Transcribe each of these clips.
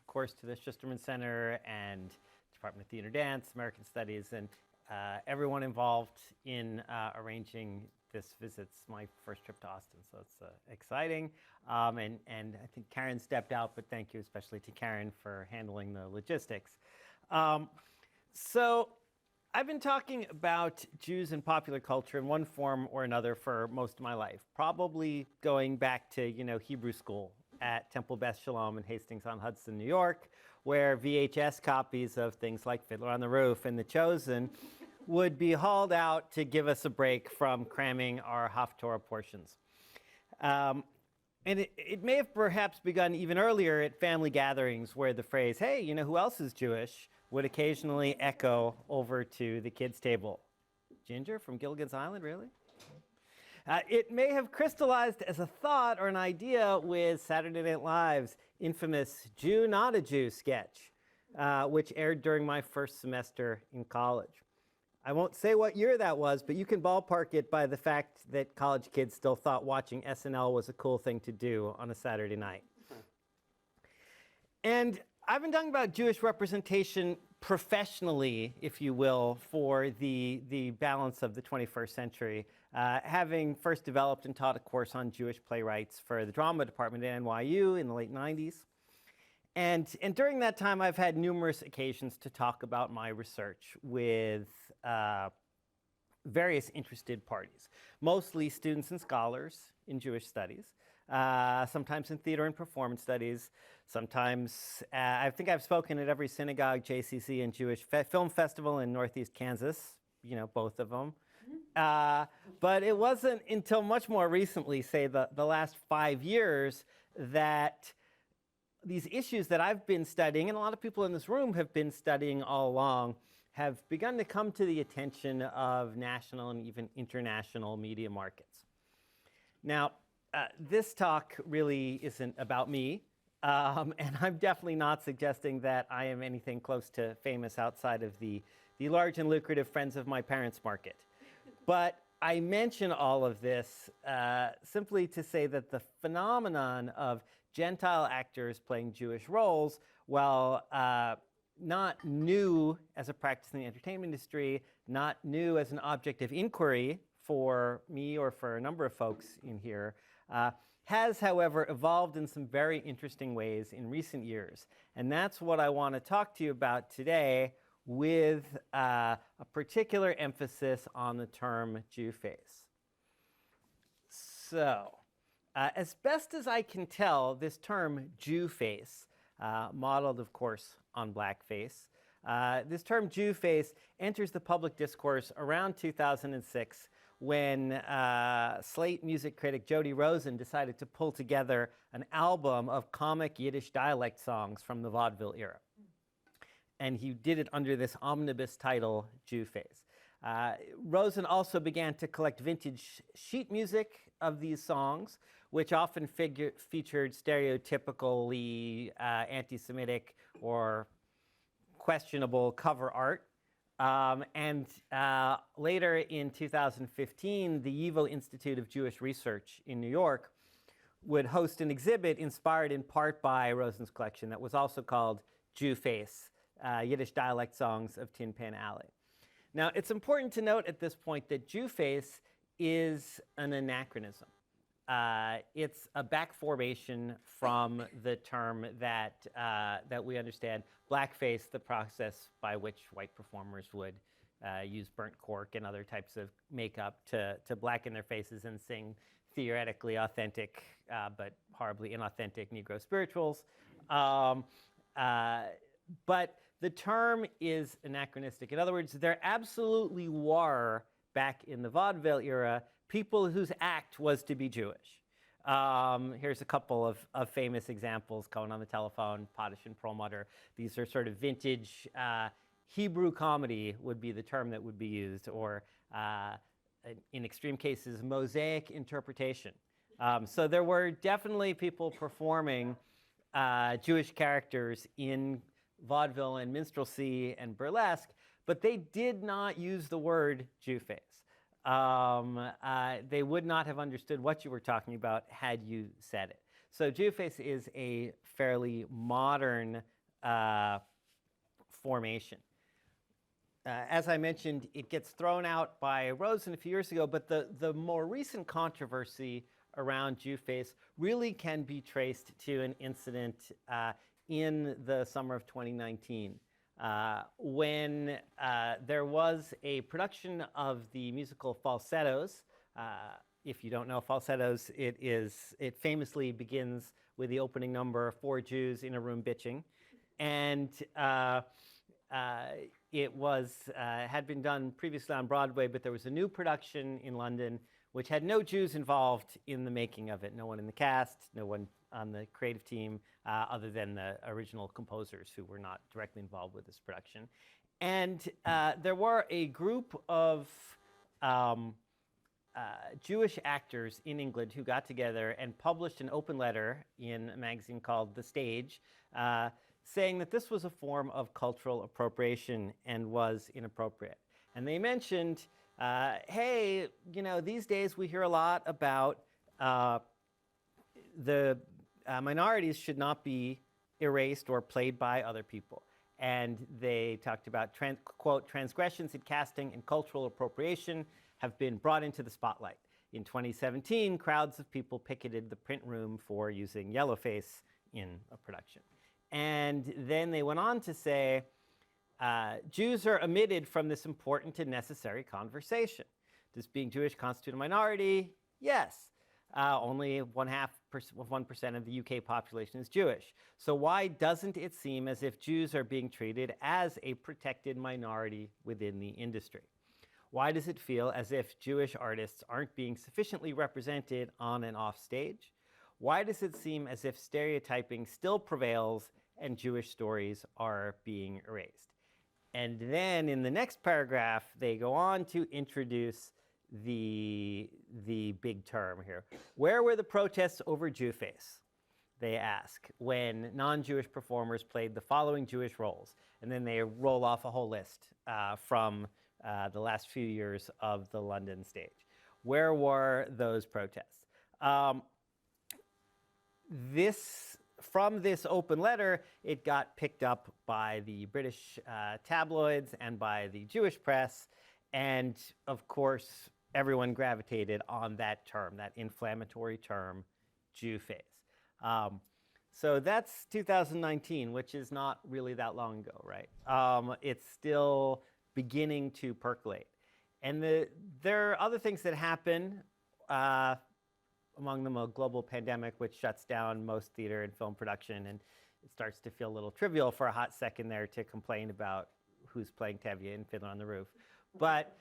course, to the Schusterman Center and Department of Theater Dance, American Studies, and everyone involved in arranging this visit. It's my first trip to Austin, so it's exciting. And I think Karen stepped out, but thank you especially to Karen for handling the logistics. So I've been talking about Jews in popular culture in one form or another for most of my life, probably going back to, Hebrew school at Temple Beth Shalom in Hastings-on-Hudson, New York, where VHS copies of things like Fiddler on the Roof and The Chosen would be hauled out to give us a break from cramming our Haftorah portions. And it may have perhaps begun even earlier at family gatherings where the phrase, hey, who else is Jewish, would occasionally echo over to the kids' table. Ginger from Gilligan's Island, really? It may have crystallized as a thought or an idea with Saturday Night Live's infamous Jew Not a Jew sketch, which aired during my first semester in college. I won't say what year that was, but you can ballpark it by the fact that college kids still thought watching SNL was a cool thing to do on a Saturday night. And I've been talking about Jewish representation professionally, if you will, for the balance of the 21st century, having first developed and taught a course on Jewish playwrights for the drama department at NYU in the late 90s. And during that time, I've had numerous occasions to talk about my research with various interested parties, mostly students and scholars in Jewish studies, sometimes in theater and performance studies, sometimes, I think I've spoken at every synagogue, JCC, and Jewish Film Festival in Northeast Kansas, both of them. But it wasn't until much more recently, say the last 5 years, that these issues that I've been studying, and a lot of people in this room have been studying all along, have begun to come to the attention of national and even international media markets. Now, this talk really isn't about me, and I'm definitely not suggesting that I am anything close to famous outside of the large and lucrative Friends of My Parents market. But I mention all of this simply to say that the phenomenon of Gentile actors playing Jewish roles, while not new as a practice in the entertainment industry, not new as an object of inquiry for me or for a number of folks in here, has, however, evolved in some very interesting ways in recent years. And that's what I want to talk to you about today, with a particular emphasis on the term Jewface. So, as best as I can tell, this term Jewface, modeled, of course, on blackface, this term Jewface enters the public discourse around 2006 when Slate music critic Jody Rosen decided to pull together an album of comic Yiddish dialect songs from the vaudeville era. And he did it under this omnibus title, Jewface. Rosen also began to collect vintage sheet music of these songs, which often featured stereotypically anti-Semitic or questionable cover art. And later in 2015, the YIVO Institute of Jewish Research in New York would host an exhibit inspired in part by Rosen's collection that was also called Jewface, Yiddish dialect songs of Tin Pan Alley. Now, it's important to note at this point that Jewface is an anachronism. It's a back formation from the term that we understand, blackface, the process by which white performers would use burnt cork and other types of makeup to blacken their faces and sing theoretically authentic but horribly inauthentic Negro spirituals. But the term is anachronistic. In other words, there absolutely were, back in the vaudeville era, people whose act was to be Jewish. Here's a couple of famous examples: Cohen on the Telephone, Potash and Perlmutter. These are sort of vintage Hebrew comedy would be the term that would be used, or in extreme cases, mosaic interpretation. So there were definitely people performing Jewish characters in vaudeville and minstrelsy and burlesque, but they did not use the word Jewface. They would not have understood what you were talking about had you said it. So Jewface is a fairly modern formation. As I mentioned, it gets thrown out by Rosen a few years ago, but the more recent controversy around Jewface really can be traced to an incident in the summer of 2019 when there was a production of the musical Falsettos. If you don't know Falsettos, it famously begins with the opening number, 4 Jews in a room bitching. And it had been done previously on Broadway, but there was a new production in London which had no Jews involved in the making of it. No one in the cast, no one on the creative team, other than the original composers who were not directly involved with this production. And there were a group of Jewish actors in England who got together and published an open letter in a magazine called The Stage, saying that this was a form of cultural appropriation and was inappropriate. And they mentioned, hey, these days we hear a lot about the minorities should not be erased or played by other people. And they talked about, quote, transgressions in casting and cultural appropriation have been brought into the spotlight. In 2017, crowds of people picketed the print room for using yellowface in a production. And then they went on to say, Jews are omitted from this important and necessary conversation. Does being Jewish constitute a minority? Yes. Only 1% of the UK population is Jewish. So why doesn't it seem as if Jews are being treated as a protected minority within the industry? Why does it feel as if Jewish artists aren't being sufficiently represented on and off stage? Why does it seem as if stereotyping still prevails and Jewish stories are being erased? And then in the next paragraph, they go on to introduce the big term here. Where were the protests over Jewface? They ask, when non-Jewish performers played the following Jewish roles. And then they roll off a whole list from the last few years of the London stage. Where were those protests? From this open letter, it got picked up by the British tabloids and by the Jewish press. And of course, everyone gravitated on that term, that inflammatory term, Jewface. So that's 2019, which is not really that long ago, right? It's still beginning to percolate. And there are other things that happen, among them a global pandemic, which shuts down most theater and film production, and it starts to feel a little trivial for a hot second there to complain about who's playing Tevye in Fiddler on the Roof. But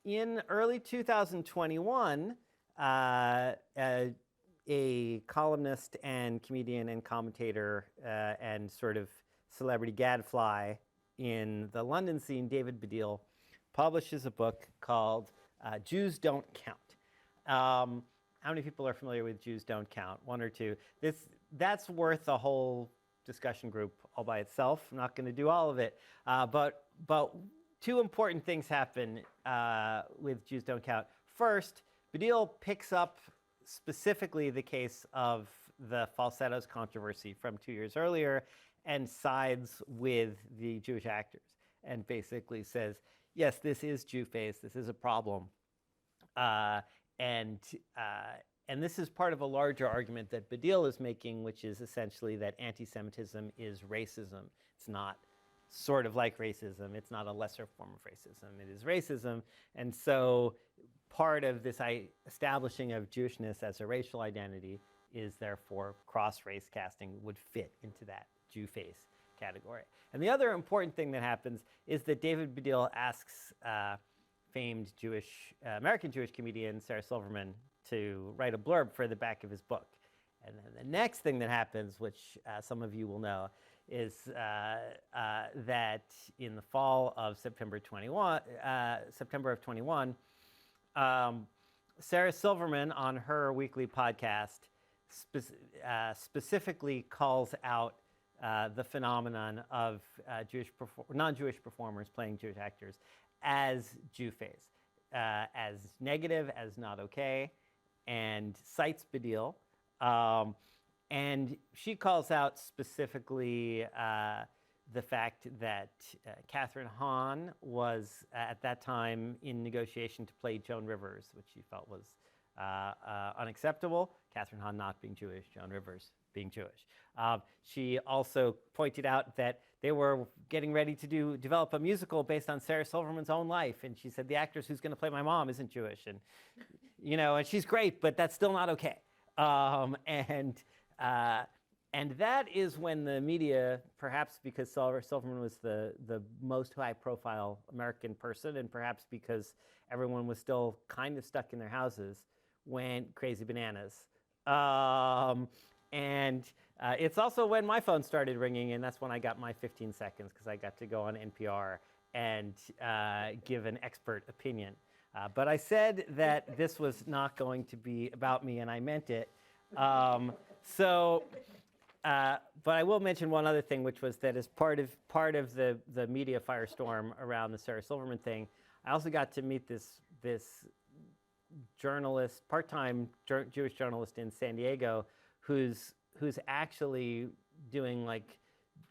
in early 2021, a columnist and comedian and commentator and sort of celebrity gadfly in the London scene, David Baddiel, publishes a book called Jews Don't Count. How many people are familiar with Jews Don't Count? One or two. That's worth a whole discussion group all by itself. I'm not going to do all of it. But two important things happen with Jews Don't Count. First, Baddiel picks up specifically the case of the Falsettos controversy from 2 years earlier and sides with the Jewish actors and basically says, yes, this is Jewface, this is a problem. And this is part of a larger argument that Baddiel is making, which is essentially that anti-Semitism is racism. It's not sort of like racism. It's not a lesser form of racism. It is racism. And so part of this establishing of Jewishness as a racial identity is therefore cross-race casting would fit into that Jewface category. And the other important thing that happens is that David Baddiel asks famed American Jewish comedian Sarah Silverman to write a blurb for the back of his book. And then the next thing that happens, which some of you will know, is that in the fall of September of 21, Sarah Silverman on her weekly podcast specifically calls out the phenomenon of non-Jewish performers playing Jewish actors as Jewface, as negative, as not okay, and cites Baddiel. And she calls out specifically the fact that Catherine Hahn was at that time in negotiation to play Joan Rivers, which she felt was unacceptable. Catherine Hahn not being Jewish, Joan Rivers being Jewish. She also pointed out that they were getting ready to develop a musical based on Sarah Silverman's own life, and she said the actress who's going to play my mom isn't Jewish, and and she's great, but that's still not okay. And that is when the media, perhaps because Silverman was the most high-profile American person, and perhaps because everyone was still kind of stuck in their houses, went crazy bananas. It's also when my phone started ringing, and that's when I got my 15 seconds, because I got to go on NPR and give an expert opinion. But I said that this was not going to be about me, and I meant it. But I will mention one other thing, which was that as part of the media firestorm around the Sarah Silverman thing, I also got to meet this journalist, part-time Jewish journalist in San Diego, who's actually doing like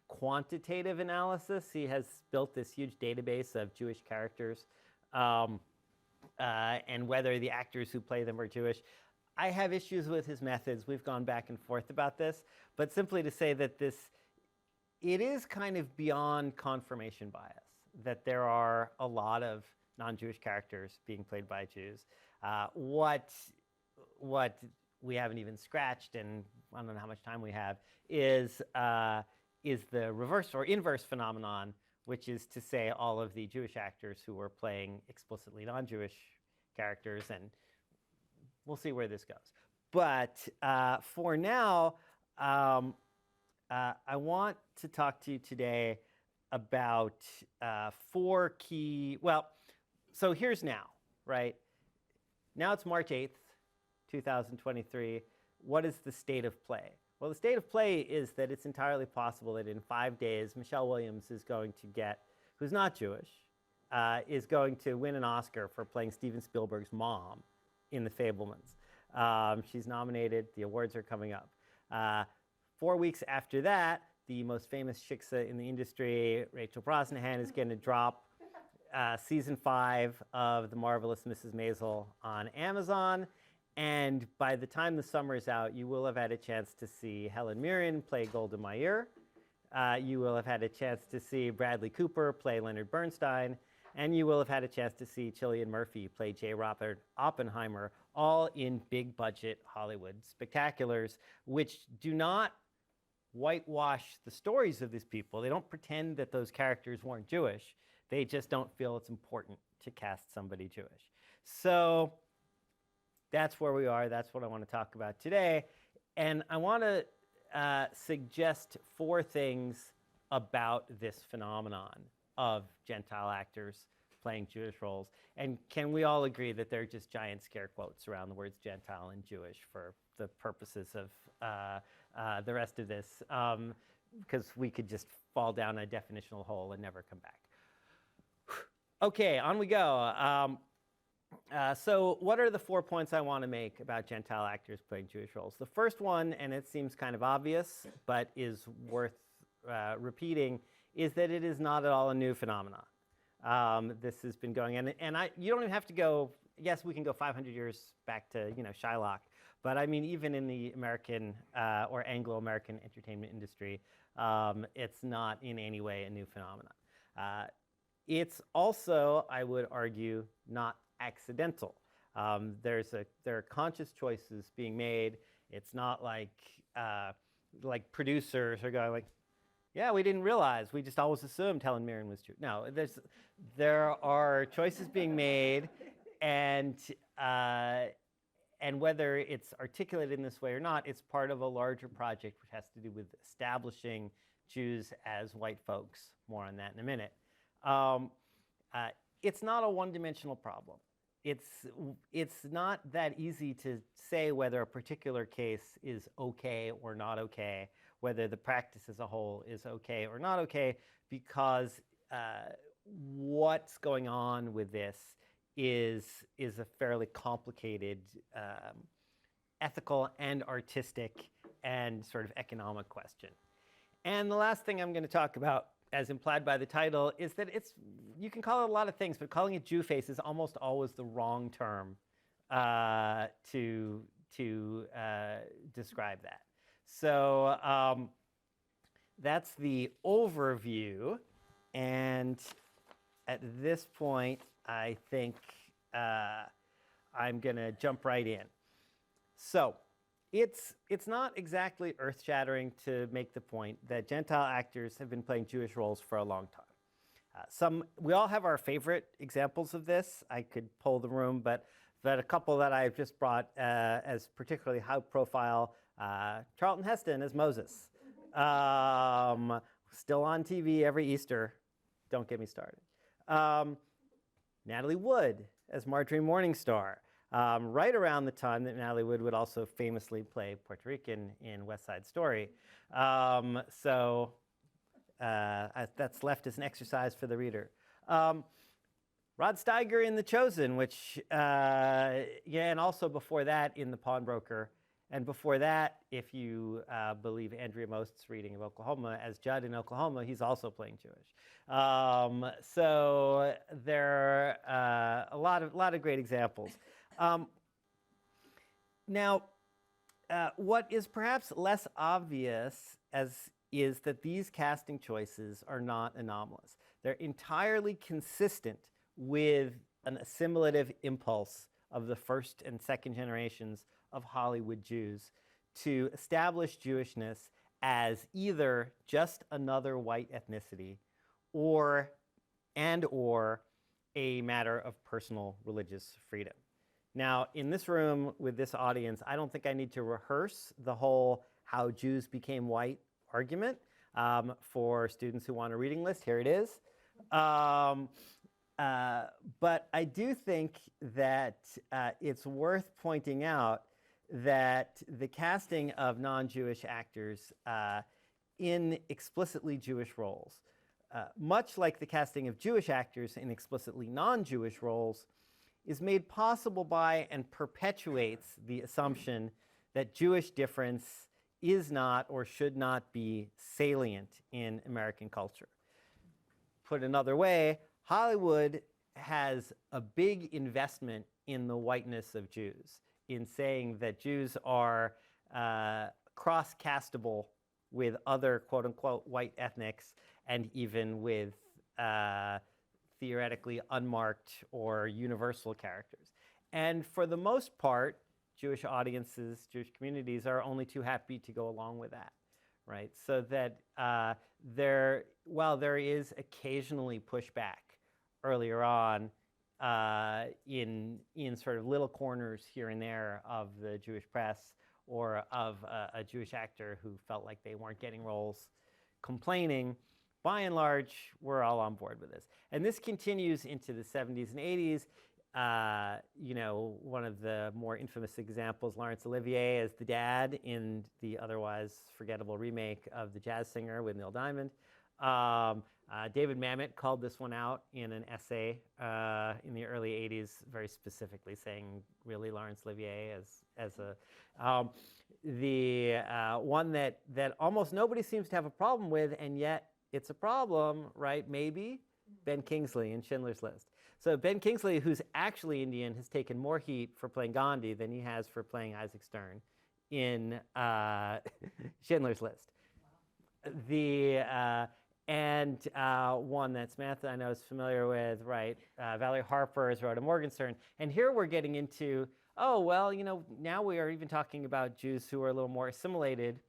quantitative analysis. He has built this huge database of Jewish characters and whether the actors who play them are Jewish. I have issues with his methods. We've gone back and forth about this, but simply to say that it is kind of beyond confirmation bias, that there are a lot of non-Jewish characters being played by Jews. What we haven't even scratched, and I don't know how much time we have, is the reverse or inverse phenomenon, which is to say all of the Jewish actors who were playing explicitly non-Jewish characters, and we'll see where this goes. But for now, I want to talk to you today about four key, so here's now, right? Now it's March 8th, 2023. What is the state of play? Well, the state of play is that it's entirely possible that in 5 days, Michelle Williams is going to who's not Jewish, is going to win an Oscar for playing Steven Spielberg's mom in The Fabelmans. She's nominated. The awards are coming up. 4 weeks after that, the most famous shiksa in the industry, Rachel Brosnahan, is going to drop season 5 of The Marvelous Mrs. Maisel on Amazon. And by the time the summer is out, you will have had a chance to see Helen Mirren play Golda Meir. You will have had a chance to see Bradley Cooper play Leonard Bernstein. And you will have had a chance to see Cillian Murphy play J. Robert Oppenheimer, all in big-budget Hollywood spectaculars, which do not whitewash the stories of these people. They don't pretend that those characters weren't Jewish. They just don't feel it's important to cast somebody Jewish. So that's where we are. That's what I want to talk about today. And I want to suggest 4 things about this phenomenon of Gentile actors playing Jewish roles. And can we all agree that they're just giant scare quotes around the words Gentile and Jewish for the purposes of the rest of this? Because we could just fall down a definitional hole and never come back. Okay, on we go. So what are the 4 points I want to make about Gentile actors playing Jewish roles? The first one, and it seems kind of obvious, but is worth repeating, is that it is not at all a new phenomenon. This has been going, and you don't even have to go, yes, we can go 500 years back to Shylock, but I mean, even in the American or Anglo-American entertainment industry, it's not in any way a new phenomenon. It's also, I would argue, not accidental. There are conscious choices being made. It's not like producers are going like, yeah, we didn't realize. We just always assumed Helen Mirren was Jewish. No, there are choices being made, and whether it's articulated in this way or not, it's part of a larger project which has to do with establishing Jews as white folks. More on that in a minute. It's not a one-dimensional problem. It's not that easy to say whether a particular case is okay or not okay, whether the practice as a whole is okay or not okay, because what's going on with this is a fairly complicated ethical and artistic and sort of economic question. And the last thing I'm going to talk about, as implied by the title, is that you can call it a lot of things, but calling it Jewface is almost always the wrong term to describe that. So that's the overview. And at this point, I think I'm going to jump right in. So it's not exactly earth-shattering to make the point that Gentile actors have been playing Jewish roles for a long time. We all have our favorite examples of this. I could poll the room, but a couple that I've just brought as particularly high profile, Charlton Heston as Moses. Still on TV every Easter. Don't get me started. Natalie Wood as Marjorie Morningstar. Right around the time that Natalie Wood would also famously play Puerto Rican in West Side Story. So that's left as an exercise for the reader. Rod Steiger in The Chosen, which, and also before that in The Pawnbroker. And before that, if you believe Andrea Most's reading of Oklahoma, as Judd in Oklahoma, he's also playing Jewish. So there are a lot of great examples. Now, what is perhaps less obvious is that these casting choices are not anomalous. They're entirely consistent with an assimilative impulse of the first and second generations of Hollywood Jews to establish Jewishness as either just another white ethnicity or a matter of personal religious freedom. Now, in this room with this audience, I don't think I need to rehearse the whole how Jews became white argument. For students who want a reading list, here it is. But I do think that it's worth pointing out that the casting of non-Jewish actors in explicitly Jewish roles, much like the casting of Jewish actors in explicitly non-Jewish roles, is made possible by and perpetuates the assumption that Jewish difference is not or should not be salient in American culture. Put another way, Hollywood has a big investment in the whiteness of Jews, in saying that Jews are cross-castable with other quote-unquote white ethnics and even with theoretically unmarked or universal characters. And for the most part, Jewish audiences, Jewish communities are only too happy to go along with that, right? So that while there is occasionally pushback earlier on in sort of little corners here and there of the Jewish press or of a Jewish actor who felt like they weren't getting roles complaining, by and large, we're all on board with this. And this continues into the 70s and 80s. One of the more infamous examples, Laurence Olivier as the dad in the otherwise forgettable remake of The Jazz Singer with Neil Diamond. David Mamet called this one out in an essay in the early 80s, very specifically saying, really, Laurence Olivier as the one that almost nobody seems to have a problem with, and yet it's a problem, right? Maybe Ben Kingsley in Schindler's List. So Ben Kingsley, who's actually Indian, has taken more heat for playing Gandhi than he has for playing Isaac Stern in Schindler's List. One that Samantha I know is familiar with, right? Valerie Harper as Rhoda Morgenstern. And here we're getting into, now we are even talking about Jews who are a little more assimilated.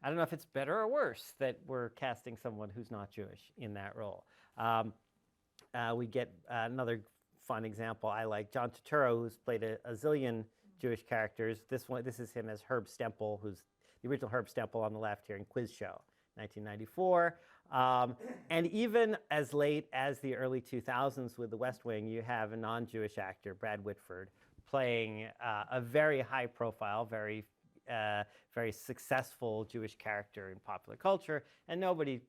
I don't know if it's better or worse that we're casting someone who's not Jewish in that role. We get another fun example. I like John Turturro, who's played a zillion Jewish characters. This is him as Herb Stempel, who's the original Herb Stempel on the left here in Quiz Show, 1994. And even as late as the early 2000s with The West Wing, you have a non-Jewish actor, Brad Whitford, playing a very high-profile, very successful Jewish character in popular culture, and nobody's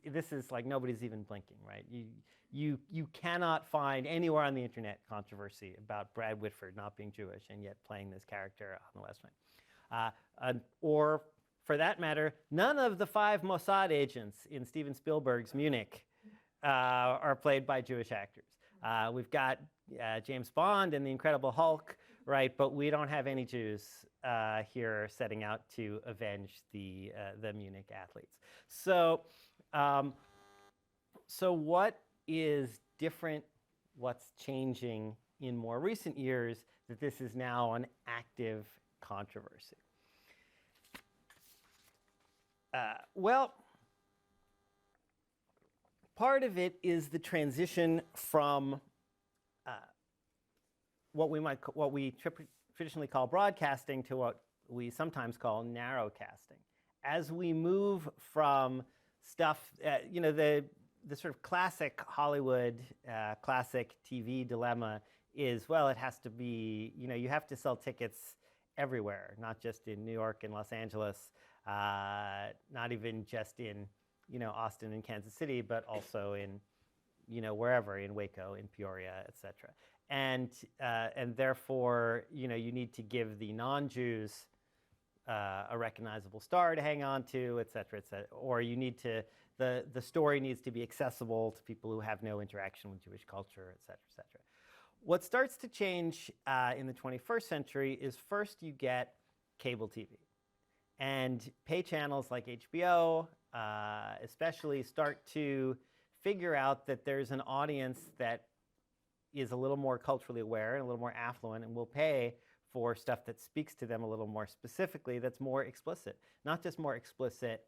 even blinking, right? You cannot find anywhere on the internet controversy about Brad Whitford not being Jewish and yet playing this character on The West Wing. Or for that matter, none of the 5 Mossad agents in Steven Spielberg's Munich are played by Jewish actors. We've got James Bond and the Incredible Hulk, right? But we don't have any Jews here setting out to avenge the Munich athletes. So, so what is different? What's changing in more recent years that this is now an active controversy? Well, part of it is the transition from what we traditionally call broadcasting to what we sometimes call narrowcasting. As we move from stuff, the sort of classic Hollywood, classic TV dilemma is, well, it has to be, you have to sell tickets everywhere, not just in New York and Los Angeles, not even just in, Austin and Kansas City, but also in, wherever, in Waco, in Peoria, et cetera. And therefore, you need to give the non-Jews a recognizable star to hang on to, et cetera, or you need to, the story needs to be accessible to people who have no interaction with Jewish culture, et cetera, et cetera. What starts to change in the 21st century is first you get cable TV. And pay channels like HBO especially start to figure out that there's an audience that is a little more culturally aware and a little more affluent and will pay for stuff that speaks to them a little more specifically, that's more explicit. Not just more explicit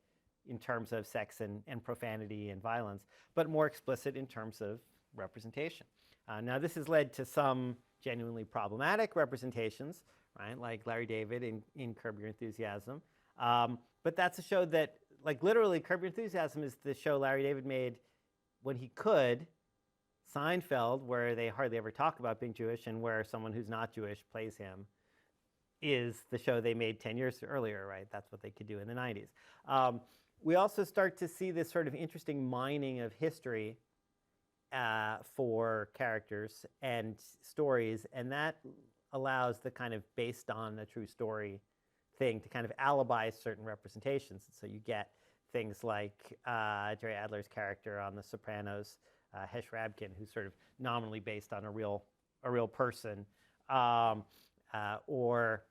in terms of sex and profanity and violence, but more explicit in terms of representation. Now, this has led to some genuinely problematic representations, right? Like Larry David in Curb Your Enthusiasm. But that's a show that, like literally, Curb Your Enthusiasm is the show Larry David made when he could. Seinfeld, where they hardly ever talk about being Jewish and where someone who's not Jewish plays him, is the show they made 10 years earlier, right? That's what they could do in the 90s. We also start to see this sort of interesting mining of history for characters and stories, and that allows the kind of based on a true story thing to kind of alibi certain representations. So you get things like Jerry Adler's character on The Sopranos, Hesh Rabkin, who's sort of nominally based on a real person, or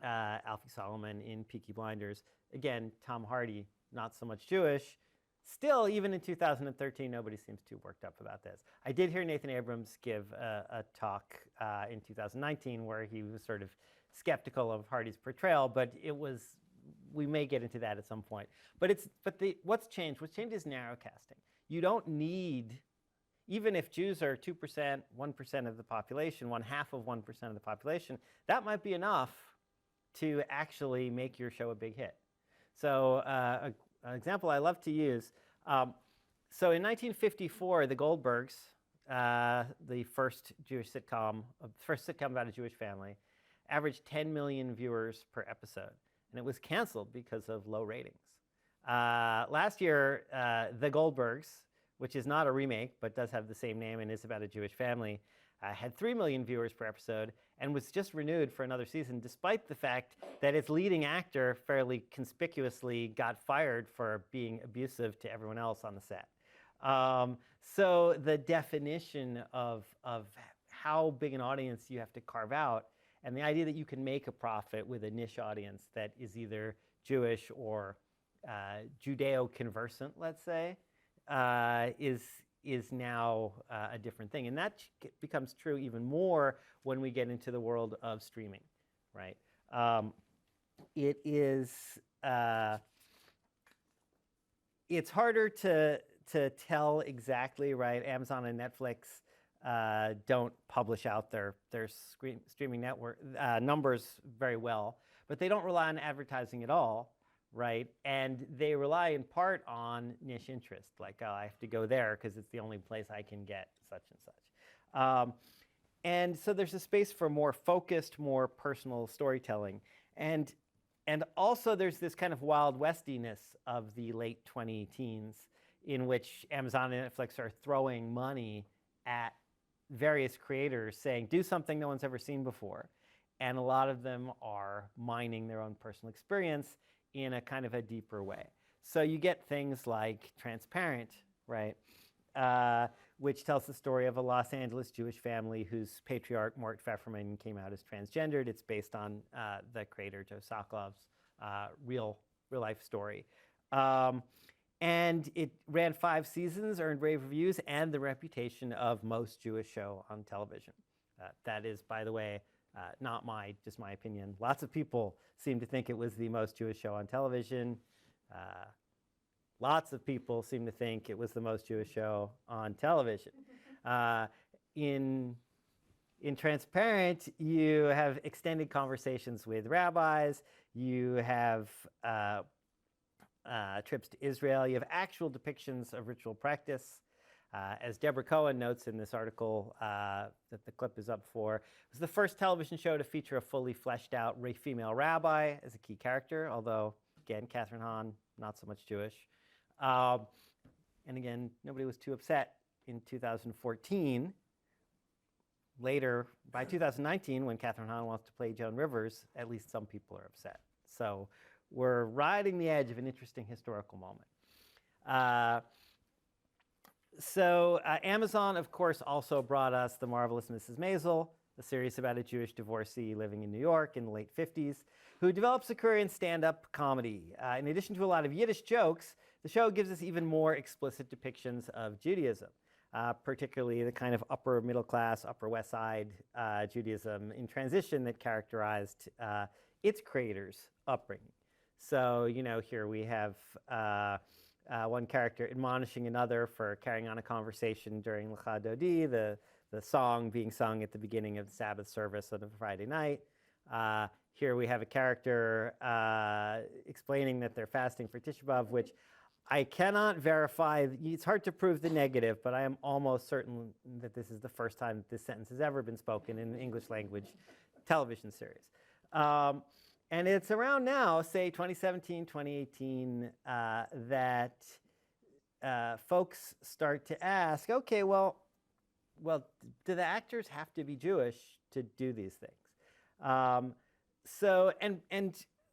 Alfie Solomon in Peaky Blinders. Again, Tom Hardy, not so much Jewish. Still, even in 2013, nobody seems too worked up about this. I did hear Nathan Abrams give a talk in 2019 where he was sort of skeptical of Hardy's portrayal, but we may get into that at some point. What's changed? What's changed is narrowcasting. You don't need, even if Jews are 2%, 1% of the population, 1/2 of 1% of the population, that might be enough to actually make your show a big hit. So an example I love to use, so in 1954, the Goldbergs, the first sitcom about a Jewish family, averaged 10 million viewers per episode, and it was canceled because of low ratings. Last year, The Goldbergs, which is not a remake but does have the same name and is about a Jewish family, had 3 million viewers per episode and was just renewed for another season, despite the fact that its leading actor fairly conspicuously got fired for being abusive to everyone else on the set. So the definition of how big an audience you have to carve out, and the idea that you can make a profit with a niche audience that is either Jewish or Judeo-conversant, let's say, is now a different thing. And that becomes true even more when we get into the world of streaming, right? It's harder to tell exactly, right? Amazon and Netflix don't publish out their streaming network numbers very well, but they don't rely on advertising at all, right? And they rely in part on niche interest, like, oh, I have to go there because it's the only place I can get such and such. And so there's a space for more focused, more personal storytelling. And also there's this kind of Wild Westiness of the late 20-teens in which Amazon and Netflix are throwing money at various creators saying, do something no one's ever seen before. And a lot of them are mining their own personal experience in a kind of a deeper way. So you get things like Transparent, right? Which tells the story of a Los Angeles Jewish family whose patriarch, Mort Pfefferman, came out as transgendered. It's based on the creator, Joe Soklov's real life story. And it ran 5 seasons, earned rave reviews, and the reputation of most Jewish show on television. That is, by the way, not just my opinion. Lots of people seem to think it was the most Jewish show on television. Lots of people seem to think it was the most Jewish show on television. In Transparent, you have extended conversations with rabbis. You have trips to Israel. You have actual depictions of ritual practice. As Deborah Cohen notes in this article that the clip is up for, it was the first television show to feature a fully fleshed out female rabbi as a key character, although, again, Catherine Hahn, not so much Jewish. And again, nobody was too upset in 2014. Later, by 2019, when Catherine Hahn wants to play Joan Rivers, at least some people are upset. So we're riding the edge of an interesting historical moment. Amazon, of course, also brought us The Marvelous Mrs. Maisel, a series about a Jewish divorcee living in New York in the late 50s, who develops a career in stand-up comedy. In addition to a lot of Yiddish jokes, the show gives us even more explicit depictions of Judaism, particularly the kind of upper middle class, Upper West Side Judaism in transition that characterized its creators' upbringing. So, here we have one character admonishing another for carrying on a conversation during Lecha Dodi, the song being sung at the beginning of the Sabbath service on a Friday night. Here we have a character explaining that they're fasting for Tisha B'Av, which I cannot verify. It's hard to prove the negative, but I am almost certain that this is the first time that this sentence has ever been spoken in an English language television series. And it's around now, say 2017, 2018, that folks start to ask, okay, well, do the actors have to be Jewish to do these things?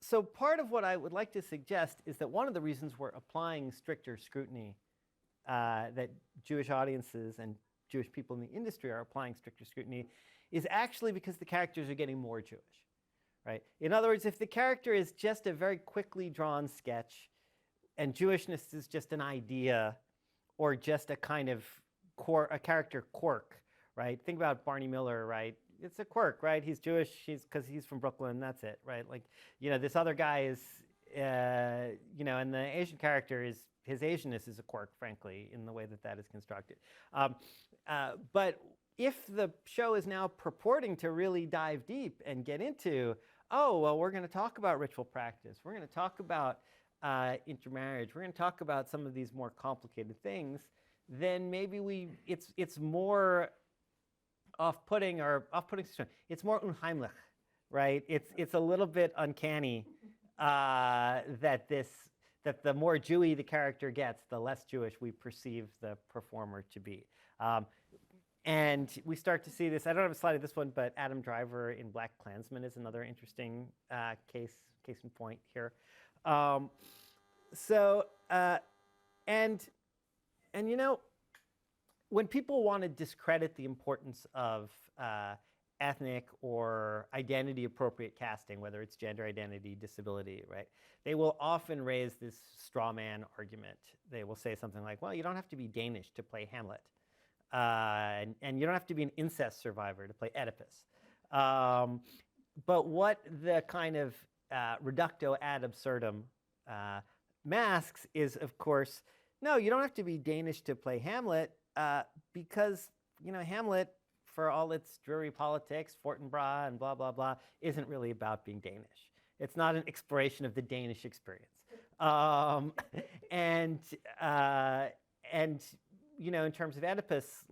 So part of what I would like to suggest is that one of the reasons we're applying stricter scrutiny, that Jewish audiences and Jewish people in the industry are applying stricter scrutiny, is actually because the characters are getting more Jewish. Right? In other words, if the character is just a very quickly drawn sketch and Jewishness is just an idea or just a kind of a character quirk, right? Think about Barney Miller, right? It's a quirk, right? He's Jewish because he's from Brooklyn, that's it, right? Like, this other guy is, and the Asian character his Asianness is a quirk, frankly, in the way that is constructed. But if the show is now purporting to really dive deep and get into, we're going to talk about ritual practice. We're going to talk about intermarriage. We're going to talk about some of these more complicated things. Then maybe it's more off-putting. It's more unheimlich, right? It's a little bit uncanny that the more Jewy the character gets, the less Jewish we perceive the performer to be. And we start to see this. I don't have a slide of this one, but Adam Driver in Black Klansman is another interesting case in point here. When people want to discredit the importance of ethnic or identity-appropriate casting, whether it's gender identity, disability, right, they will often raise this straw man argument. They will say something like, well, you don't have to be Danish to play Hamlet. And you don't have to be an incest survivor to play Oedipus. But what the kind of reducto ad absurdum masks is, of course, no, you don't have to be Danish to play Hamlet because, Hamlet, for all its dreary politics, Fortinbras and blah, blah, blah, isn't really about being Danish. It's not an exploration of the Danish experience. In terms of Oedipus,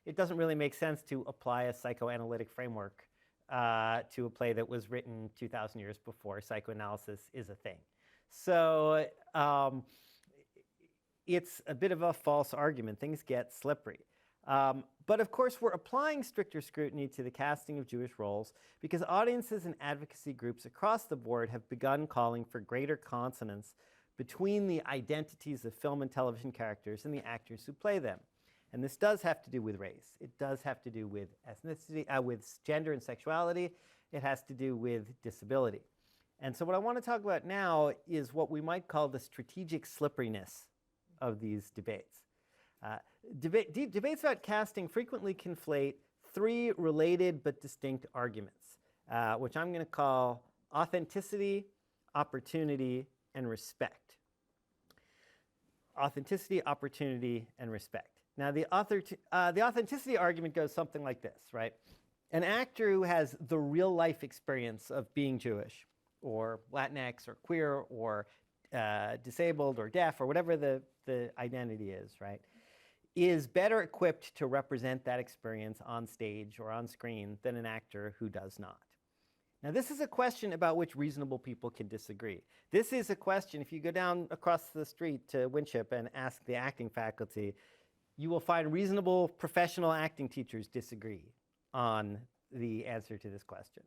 it doesn't really make sense to apply a psychoanalytic framework to a play that was written 2,000 years before psychoanalysis is a thing. So it's a bit of a false argument. Things get slippery. But of course, we're applying stricter scrutiny to the casting of Jewish roles because audiences and advocacy groups across the board have begun calling for greater consonance between the identities of film and television characters and the actors who play them. And this does have to do with race. It does have to do with ethnicity, with gender and sexuality. It has to do with disability. And so what I want to talk about now is what we might call the strategic slipperiness of these debates. Debates about casting frequently conflate three related but distinct arguments, which I'm going to call authenticity, opportunity, and respect. Authenticity, opportunity, and respect. Now, the authenticity argument goes something like this, right? An actor who has the real-life experience of being Jewish, or Latinx, or queer, or disabled, or deaf, or whatever the identity is, right, is better equipped to represent that experience on stage or on screen than an actor who does not. Now, this is a question about which reasonable people can disagree. This is a question, if you go down across the street to Winship and ask the acting faculty, you will find reasonable professional acting teachers disagree on the answer to this question.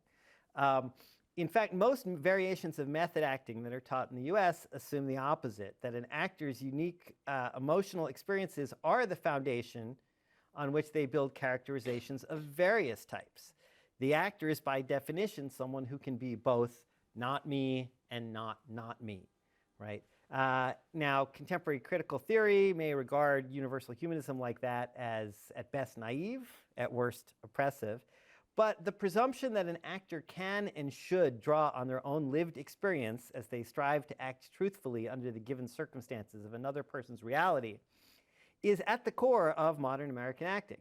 In fact, most variations of method acting that are taught in the US assume the opposite, that an actor's unique emotional experiences are the foundation on which they build characterizations of various types. The actor is, by definition, someone who can be both not me and not me, right? Now, contemporary critical theory may regard universal humanism like that as, at best, naive, at worst, oppressive. But the presumption that an actor can and should draw on their own lived experience as they strive to act truthfully under the given circumstances of another person's reality is at the core of modern American acting.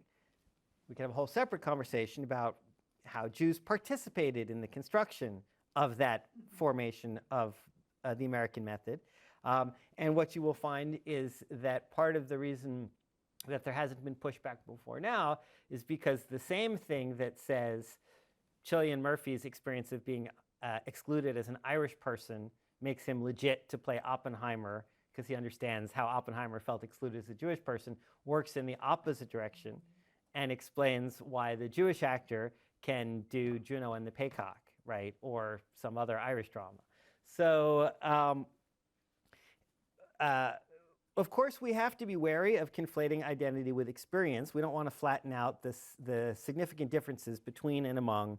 We can have a whole separate conversation about how Jews participated in the construction of that formation of the American method. And what you will find is that part of the reason that there hasn't been pushback before now is because the same thing that says Cillian Murphy's experience of being excluded as an Irish person makes him legit to play Oppenheimer because he understands how Oppenheimer felt excluded as a Jewish person, works in the opposite direction and explains why the Jewish actor can do Juno and the Paycock, right, or some other Irish drama. So, of course, we have to be wary of conflating identity with experience. We don't want to flatten out the significant differences between and among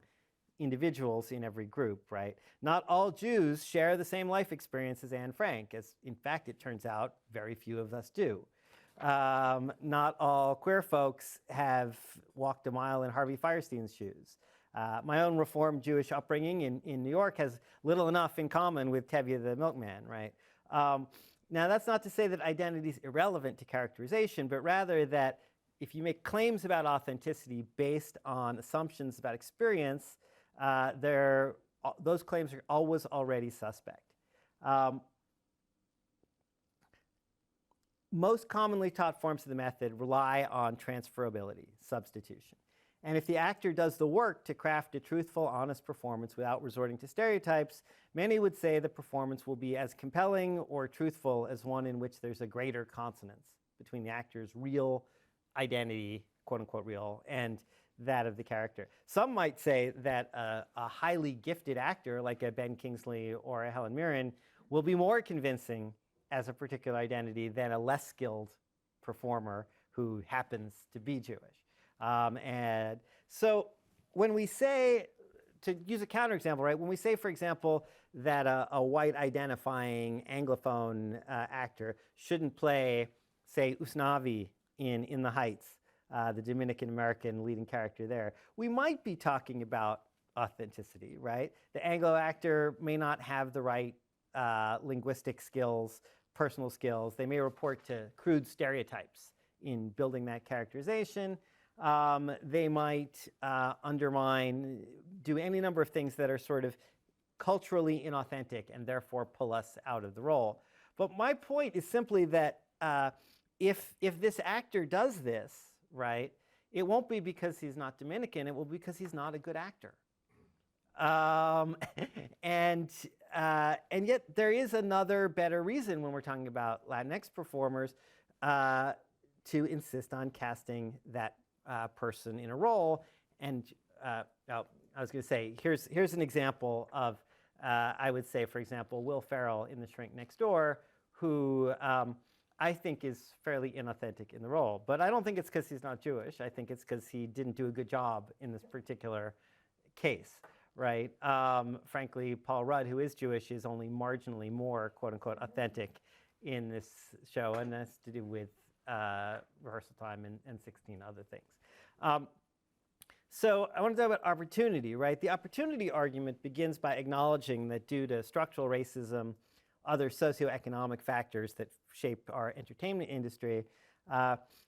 individuals in every group, right? Not all Jews share the same life experience as Anne Frank, as in fact, it turns out, very few of us do. Not all queer folks have walked a mile in Harvey Fierstein's shoes. My own Reformed Jewish upbringing in New York has little enough in common with Tevye the milkman, right? Now, that's not to say that identity is irrelevant to characterization, but rather that if you make claims about authenticity based on assumptions about experience, those claims are always already suspect. Most commonly taught forms of the method rely on transferability, substitution. And if the actor does the work to craft a truthful, honest performance without resorting to stereotypes, many would say the performance will be as compelling or truthful as one in which there's a greater consonance between the actor's real identity, quote unquote real, and that of the character. Some might say that a highly gifted actor like a Ben Kingsley or a Helen Mirren will be more convincing as a particular identity than a less skilled performer who happens to be Jewish. And so when we say, to use a counterexample, right, when we say, for example, that a white identifying Anglophone actor shouldn't play, say, Usnavi in The Heights, the Dominican American leading character there, we might be talking about authenticity, right? The Anglo actor may not have the right linguistic skills, personal skills. They may report to crude stereotypes in building that characterization. They might undermine, do any number of things that are sort of culturally inauthentic and therefore pull us out of the role. But my point is simply that if this actor does this, right, it won't be because he's not Dominican, it will be because he's not a good actor. And yet there is another better reason when we're talking about Latinx performers to insist on casting that person in a role. And I was going to say, here's an example of, I would say, for example, Will Ferrell in The Shrink Next Door, who I think is fairly inauthentic in the role. But I don't think it's because he's not Jewish. I think it's because he didn't do a good job in this particular case, right? Frankly, Paul Rudd, who is Jewish, is only marginally more, quote unquote, authentic in this show, and that's to do with rehearsal time and 16 other things. So I want to talk about opportunity, right? The opportunity argument begins by acknowledging that due to structural racism, other socioeconomic factors that shape our entertainment industry,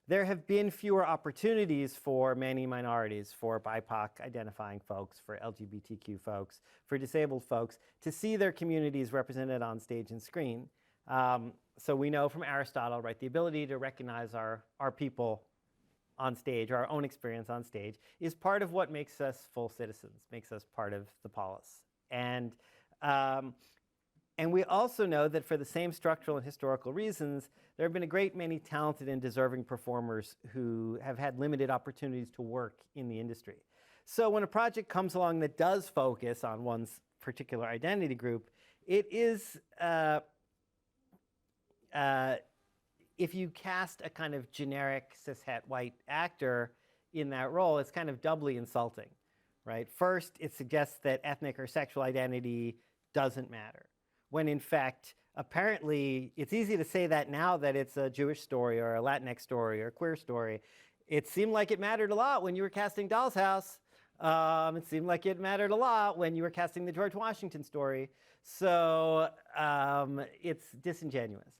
there have been fewer opportunities for many minorities, for BIPOC identifying folks, for LGBTQ folks, for disabled folks, to see their communities represented on stage and screen. So we know from Aristotle, right, the ability to recognize our people on stage, or our own experience on stage, is part of what makes us full citizens, makes us part of the polis. And we also know that for the same structural and historical reasons, there have been a great many talented and deserving performers who have had limited opportunities to work in the industry. So when a project comes along that does focus on one's particular identity group, it is, if you cast a kind of generic cishet white actor in that role, it's kind of doubly insulting, right? First, it suggests that ethnic or sexual identity doesn't matter, when in fact, apparently, it's easy to say that now that it's a Jewish story or a Latinx story or a queer story. It seemed like it mattered a lot when you were casting Doll's House. It seemed like it mattered a lot when you were casting the George Washington story. So it's disingenuous.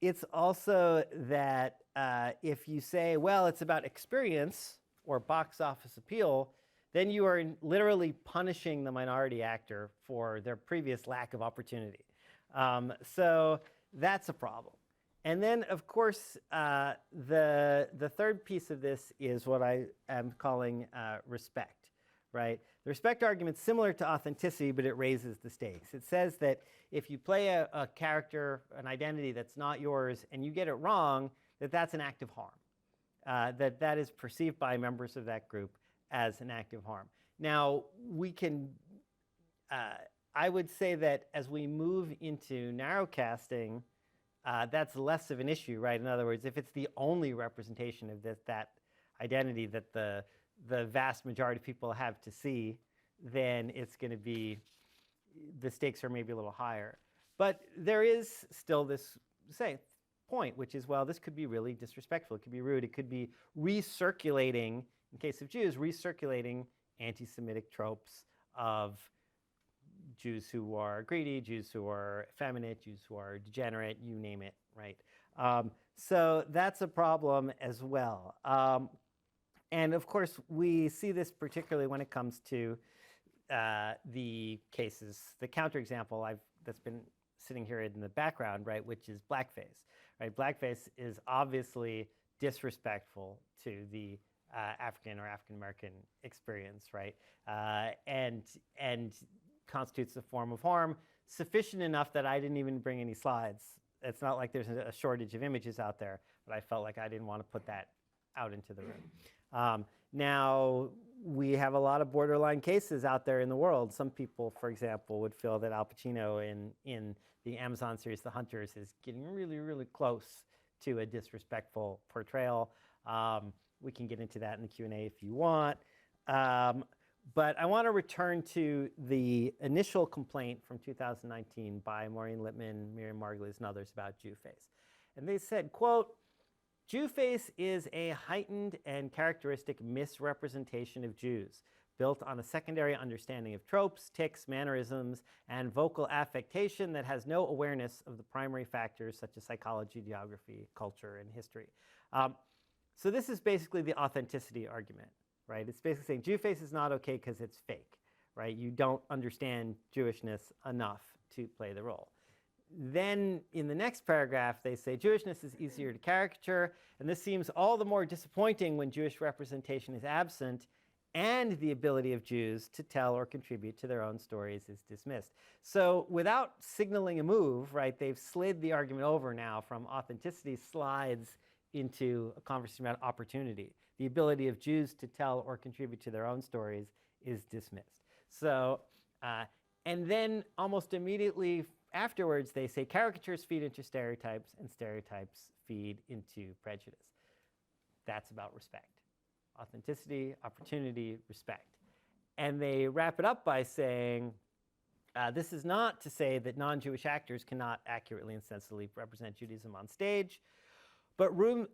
It's also that if you say, well, it's about experience or box office appeal, then you are literally punishing the minority actor for their previous lack of opportunity. So that's a problem. And then, of course, the third piece of this is what I am calling respect, right? The respect argument is similar to authenticity, but it raises the stakes. It says that if you play a character, an identity that's not yours, and you get it wrong, that's an act of harm, that is perceived by members of that group as an act of harm. Now, we can, I would say that as we move into narrowcasting, that's less of an issue, right? In other words, if it's the only representation of that identity that the vast majority of people have to see, then it's going to be, the stakes are maybe a little higher. But there is still this, point, which is, well, this could be really disrespectful. It could be rude. It could be recirculating, in case of Jews, recirculating anti-Semitic tropes of Jews who are greedy, Jews who are effeminate, Jews who are degenerate, you name it, right? So that's a problem as well. And of course, we see this particularly when it comes to the cases, the counterexample that's been sitting here in the background, right, which is blackface, right? Blackface is obviously disrespectful to the African or African-American experience, right? And constitutes a form of harm sufficient enough that I didn't even bring any slides. It's not like there's a shortage of images out there, but I felt like I didn't want to put that out into the room. Now, we have a lot of borderline cases out there in the world. Some people, for example, would feel that Al Pacino in the Amazon series The Hunters is getting really, really close to a disrespectful portrayal. We can get into that in the Q&A if you want. But I want to return to the initial complaint from 2019 by Maureen Lipman, Miriam Margulies, and others about Jewface. And they said, quote, Jewface is a heightened and characteristic misrepresentation of Jews, built on a secondary understanding of tropes, tics, mannerisms, and vocal affectation that has no awareness of the primary factors such as psychology, geography, culture, and history. So this is basically the authenticity argument, right? It's basically saying Jewface is not okay because it's fake, right? You don't understand Jewishness enough to play the role. Then in the next paragraph, they say Jewishness is easier to caricature, and this seems all the more disappointing when Jewish representation is absent and the ability of Jews to tell or contribute to their own stories is dismissed. So without signaling a move, right, they've slid the argument over now from authenticity slides into a conversation about opportunity. The ability of Jews to tell or contribute to their own stories is dismissed. So, and then almost immediately afterwards, they say caricatures feed into stereotypes and stereotypes feed into prejudice. That's about respect. Authenticity, opportunity, respect. And they wrap it up by saying, this is not to say that non-Jewish actors cannot accurately and sensibly represent Judaism on stage, but rooms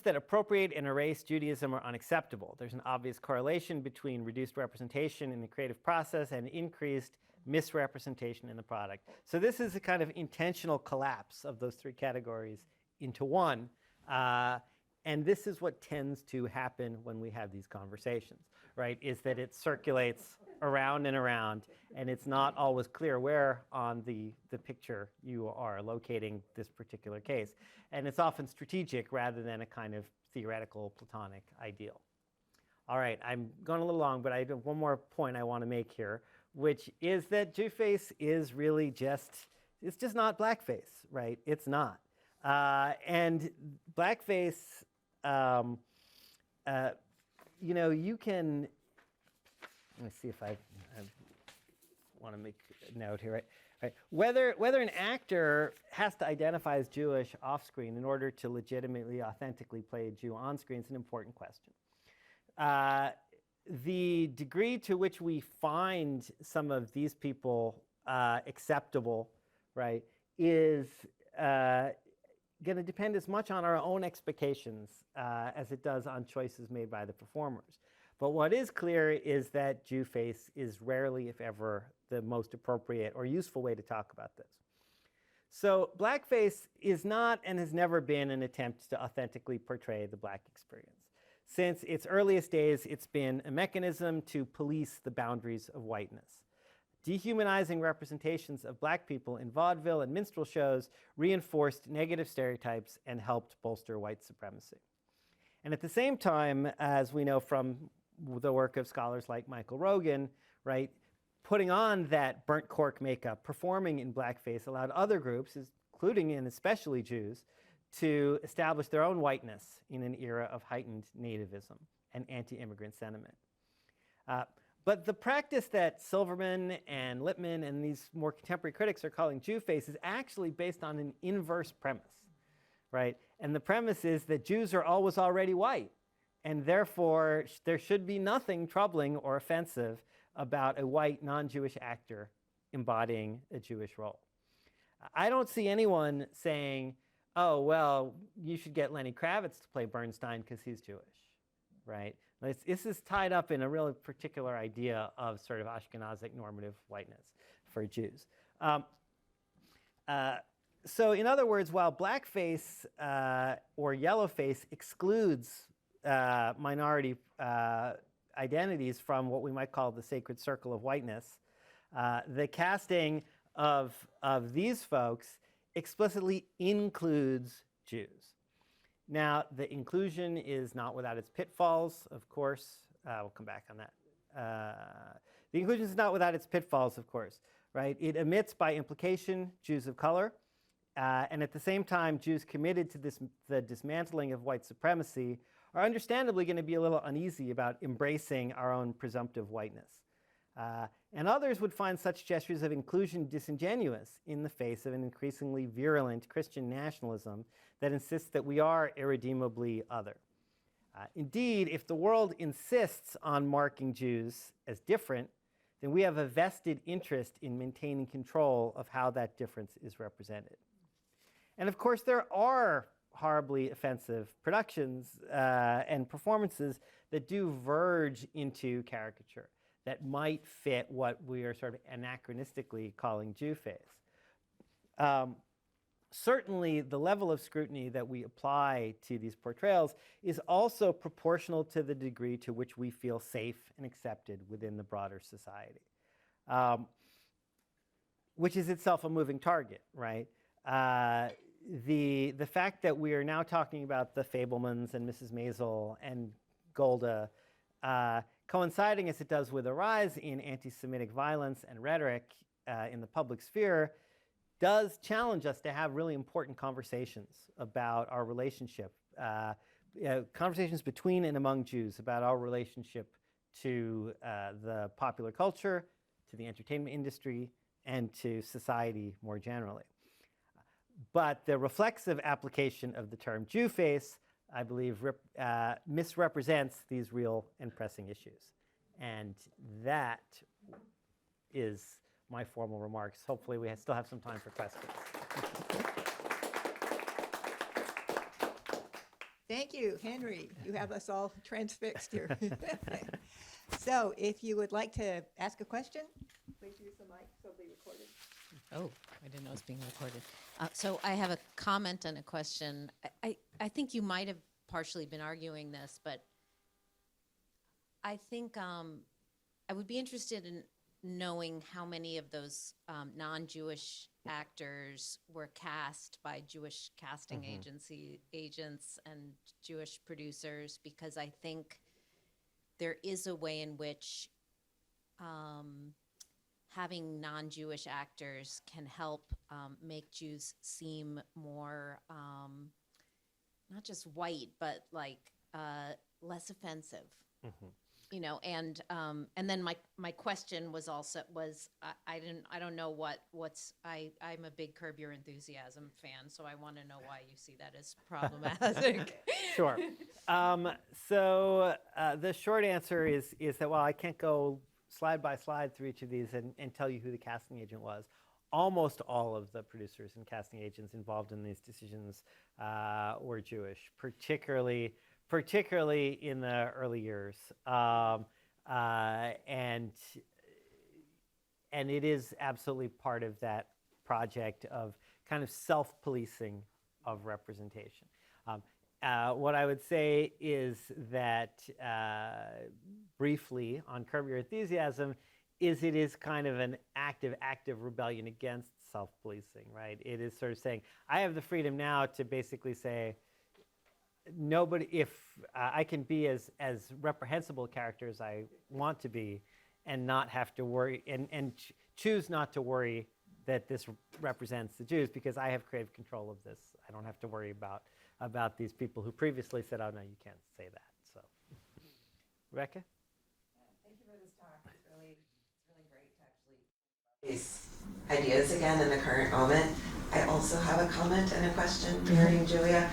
that appropriate and erase Judaism are unacceptable. There's an obvious correlation between reduced representation in the creative process and increased misrepresentation in the product. So this is a kind of intentional collapse of those three categories into one. And this is what tends to happen when we have these conversations, right? Is that it circulates around and around, and it's not always clear where on the picture you are locating this particular case. And it's often strategic rather than a kind of theoretical Platonic ideal. All right, I'm going a little long, but I have one more point I want to make here, which is that Jewface is really it's just not blackface, right? It's not. And blackface, you can, let me see if I want to make a note here, right? Whether an actor has to identify as Jewish off-screen in order to legitimately, authentically play a Jew on-screen is an important question. The degree to which we find some of these people acceptable, right, is going to depend as much on our own expectations as it does on choices made by the performers. But what is clear is that Jewface is rarely, if ever, the most appropriate or useful way to talk about this. So blackface is not and has never been an attempt to authentically portray the black experience. Since its earliest days, it's been a mechanism to police the boundaries of whiteness. Dehumanizing representations of black people in vaudeville and minstrel shows reinforced negative stereotypes and helped bolster white supremacy. And at the same time, as we know from the work of scholars like Michael Rogan, right, putting on that burnt cork makeup, performing in blackface allowed other groups, including and especially Jews, to establish their own whiteness in an era of heightened nativism and anti-immigrant sentiment. But the practice that Silverman and Lippman and these more contemporary critics are calling Jewface is actually based on an inverse premise, right? And the premise is that Jews are always already white, and therefore there should be nothing troubling or offensive about a white non-Jewish actor embodying a Jewish role. I don't see anyone saying, oh, well, you should get Lenny Kravitz to play Bernstein because he's Jewish, right? This is tied up in a really particular idea of sort of Ashkenazic normative whiteness for Jews. So in other words, while blackface or yellowface excludes minority identities from what we might call the sacred circle of whiteness, the casting of these folks explicitly includes Jews. Now, the inclusion is not without its pitfalls, of course. We'll come back on that. The inclusion is not without its pitfalls, of course, right? It omits by implication Jews of color, and at the same time, Jews committed to the dismantling of white supremacy are understandably going to be a little uneasy about embracing our own presumptive whiteness. And others would find such gestures of inclusion disingenuous in the face of an increasingly virulent Christian nationalism that insists that we are irredeemably other. Indeed, if the world insists on marking Jews as different, then we have a vested interest in maintaining control of how that difference is represented. And of course, there are horribly offensive productions and performances that do verge into caricature, that might fit what we are sort of anachronistically calling Jewface. Certainly, the level of scrutiny that we apply to these portrayals is also proportional to the degree to which we feel safe and accepted within the broader society, which is itself a moving target, right? The fact that we are now talking about the Fabelmans and Mrs. Maisel and Golda coinciding as it does with a rise in anti-Semitic violence and rhetoric in the public sphere does challenge us to have really important conversations about our relationship, conversations between and among Jews about our relationship to the popular culture, to the entertainment industry, and to society more generally. But the reflexive application of the term Jewface, I believe, misrepresents these real and pressing issues. And that is my formal remarks. Hopefully we still have some time for questions. Thank you, Henry. You have us all transfixed here. So if you would like to ask a question, please use the mic so it'll be recorded. Oh, I didn't know it was being recorded. So I have a comment and a question. I think you might have partially been arguing this, but I think I would be interested in knowing how many of those non-Jewish actors were cast by Jewish casting agents and Jewish producers, because I think there is a way in which having non-Jewish actors can help make Jews seem more, not just white, but like less offensive. You know, and then my question was also I don't know I'm a big Curb Your Enthusiasm fan, so I want to know why you see that as problematic. Sure. So the short answer is that while I can't go slide by slide through each of these and tell you who the casting agent was, almost all of the producers and casting agents involved in these decisions were Jewish, particularly in the early years. And it is absolutely part of that project of kind of self-policing of representation. What I would say is that, briefly, on Curb Your Enthusiasm, it is kind of an active rebellion against self-policing, right? It is sort of saying, I have the freedom now to basically say, if I can be as reprehensible a character as I want to be and not have to worry, and choose not to worry that this represents the Jews, because I have creative control of this. I don't have to worry about these people who previously said, oh, no, you can't say that. So, Rebecca? Thank you for this talk. It's really great to actually these ideas again in the current moment. I also have a comment and a question regarding Julia.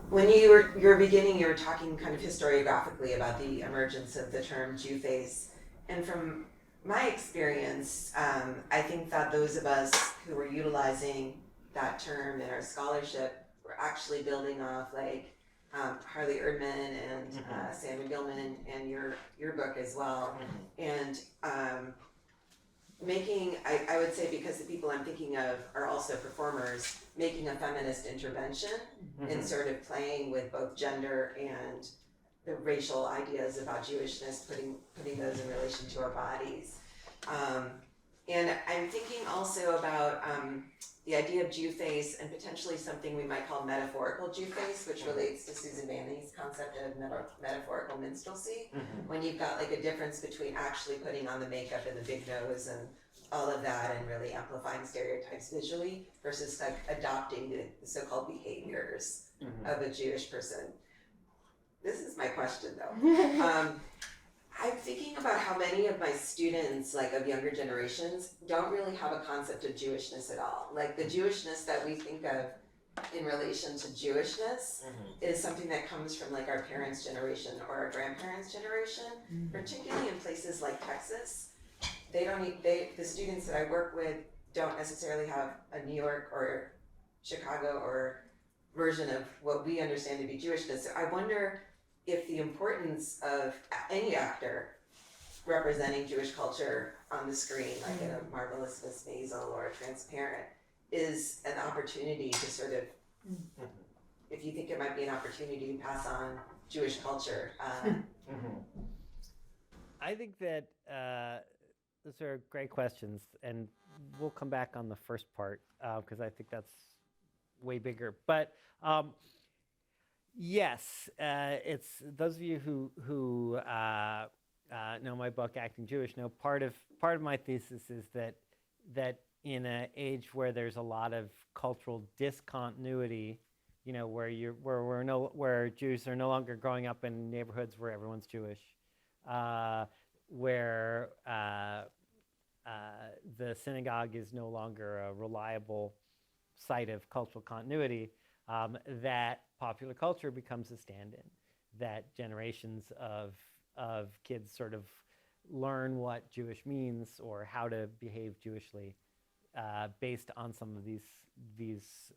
When you were beginning, you were talking kind of historiographically about the emergence of the term Jewface. And from my experience, I think that those of us who were utilizing that term in our scholarship were actually building off like Harley Erdman and Sandra Gilman and your book as well. And making, I would say, because the people I'm thinking of are also performers, making a feminist intervention and sort of playing with both gender and the racial ideas about Jewishness, putting those in relation to our bodies. And I'm thinking also about the idea of Jewface and potentially something we might call metaphorical Jewface, which relates to Susan Banny's concept of metaphorical minstrelsy, when you've got like a difference between actually putting on the makeup and the big nose and all of that and really amplifying stereotypes visually versus like adopting the so-called behaviors of a Jewish person. This is my question though. I'm thinking about how many of my students, like of younger generations, don't really have a concept of Jewishness at all. Like the Jewishness that we think of in relation to Jewishness is something that comes from like our parents' generation or our grandparents' generation, particularly in places like Texas. The students that I work with don't necessarily have a New York or Chicago or version of what we understand to be Jewishness. So I wonder if the importance of any actor representing Jewish culture on the screen, like in a Marvelous Miss Maisel or a Transparent, is an opportunity to sort of, if you think it might be an opportunity to pass on Jewish culture. I think that those are great questions, and we'll come back on the first part because I think that's way bigger. But yes, it's those of you who know my book, Acting Jewish, know part of my thesis is that in an age where there's a lot of cultural discontinuity, you know, where Jews are no longer growing up in neighborhoods where everyone's Jewish, where the synagogue is no longer a reliable site of cultural continuity, that popular culture becomes a stand-in, that generations of kids sort of learn what Jewish means or how to behave Jewishly based on some of these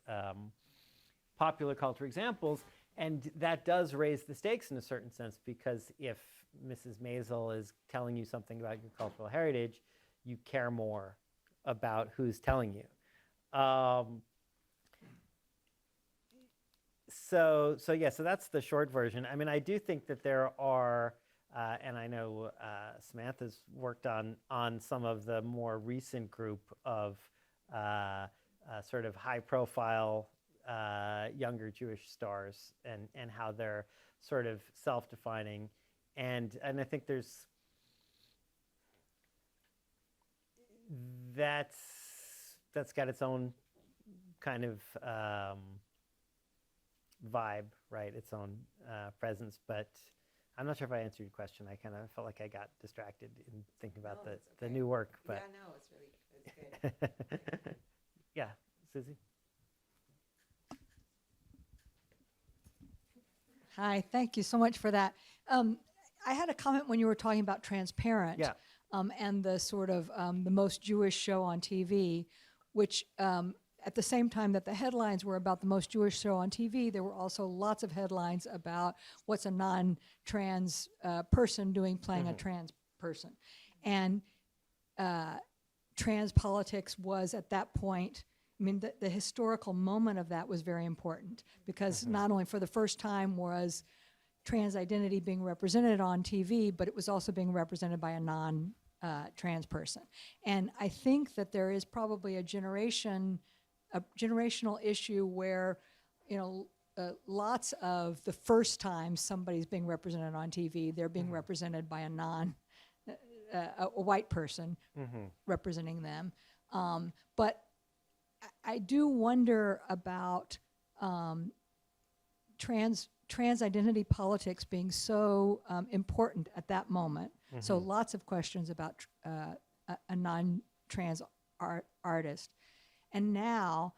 popular culture examples. And that does raise the stakes in a certain sense, because if Mrs. Maisel is telling you something about your cultural heritage, you care more about who's telling you. So that's the short version. I mean, I do think that there are, and I know Samantha's worked on some of the more recent group of sort of high-profile younger Jewish stars, and how they're sort of self-defining, and I think that's got its own kind of vibe, right? Its own presence. But I'm not sure if I answered your question. I kind of felt like I got distracted in thinking about the new work. But Yeah, no, it's good. Yeah, Susie. Hi, thank you so much for that. I had a comment when you were talking about Transparent, Yeah. And the sort of the most Jewish show on TV, which at the same time that the headlines were about the most Jewish show on TV, there were also lots of headlines about what's a non-trans person doing playing a trans person. And trans politics was at that point, I mean, the historical moment of that was very important, because not only for the first time was trans identity being represented on TV, but it was also being represented by a non-trans person. And I think that there is probably a generational issue where, you know, lots of the first time somebody's being represented on TV, they're being represented by a white person representing them. But I do wonder about trans identity politics being so important at that moment. So lots of questions about a non-trans artist. And now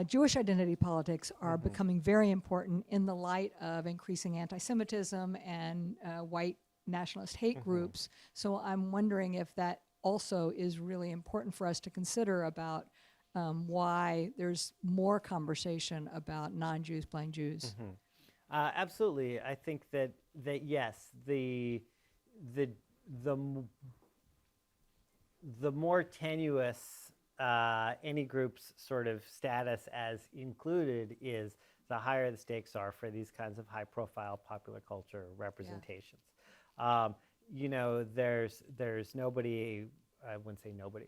Jewish identity politics are becoming very important in the light of increasing anti-Semitism and white nationalist hate groups. So I'm wondering if that also is really important for us to consider about why there's more conversation about non-Jews playing Jews. Absolutely. I think that yes, the more tenuous any group's sort of status as included is, the higher the stakes are for these kinds of high-profile popular culture representations. You know, there's nobody. I wouldn't say nobody.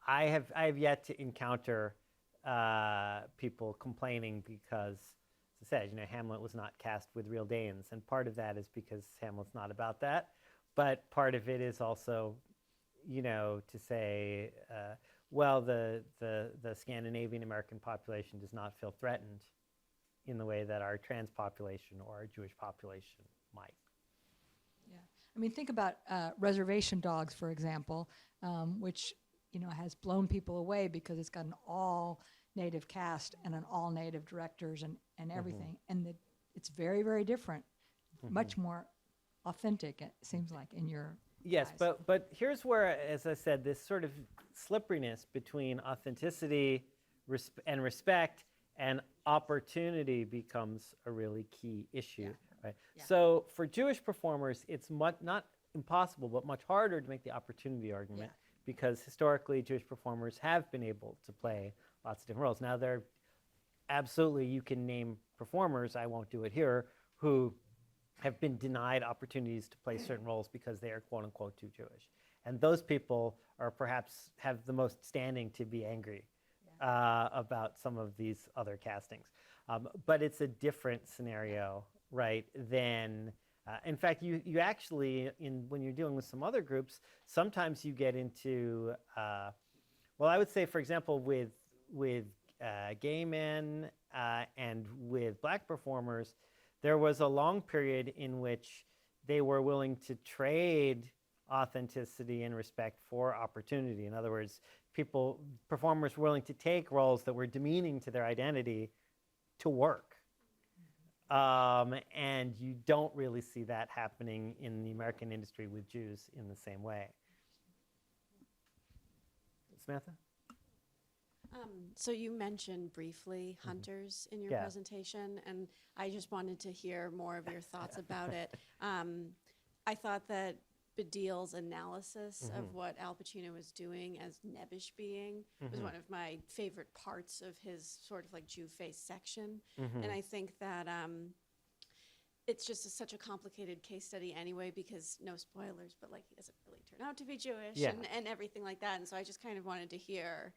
I have yet to encounter people complaining because, as I said, you know, Hamlet was not cast with real Danes, and part of that is because Hamlet's not about that, but part of it is also, you know, to say, well, the Scandinavian American population does not feel threatened in the way that our trans population or our Jewish population might. Yeah, I mean, think about Reservation Dogs, for example, which, you know, has blown people away because it's got an all-native cast and an all-native directors and everything, and it's very, very different, much more authentic, it seems like, in your Yes, eyes. but here's where, as I said, this sort of slipperiness between authenticity and respect and opportunity becomes a really key issue, right? Yeah. So for Jewish performers, it's not impossible, but much harder to make the opportunity argument, because historically Jewish performers have been able to play lots of different roles. Now, there absolutely, you can name performers, I won't do it here, who have been denied opportunities to play certain roles because they are quote unquote too Jewish. And those people are perhaps have the most standing to be angry about some of these other castings. But it's a different scenario, right, than, in fact, you actually, when you're dealing with some other groups, sometimes you get into Well, I would say, for example, with gay men and with black performers, there was a long period in which they were willing to trade authenticity and respect for opportunity. In other words, performers were willing to take roles that were demeaning to their identity to work. And you don't really see that happening in the American industry with Jews in the same way. Samantha? So you mentioned briefly hunters in your Yeah. presentation, and I just wanted to hear more of your thoughts about it. I thought that Badil's analysis of what Al Pacino was doing as nebbish being was one of my favorite parts of his sort of like Jewface section. And I think that it's just such a complicated case study anyway, because no spoilers, but like he doesn't really turn out to be Jewish Yeah. and everything like that. And so I just kind of wanted to hear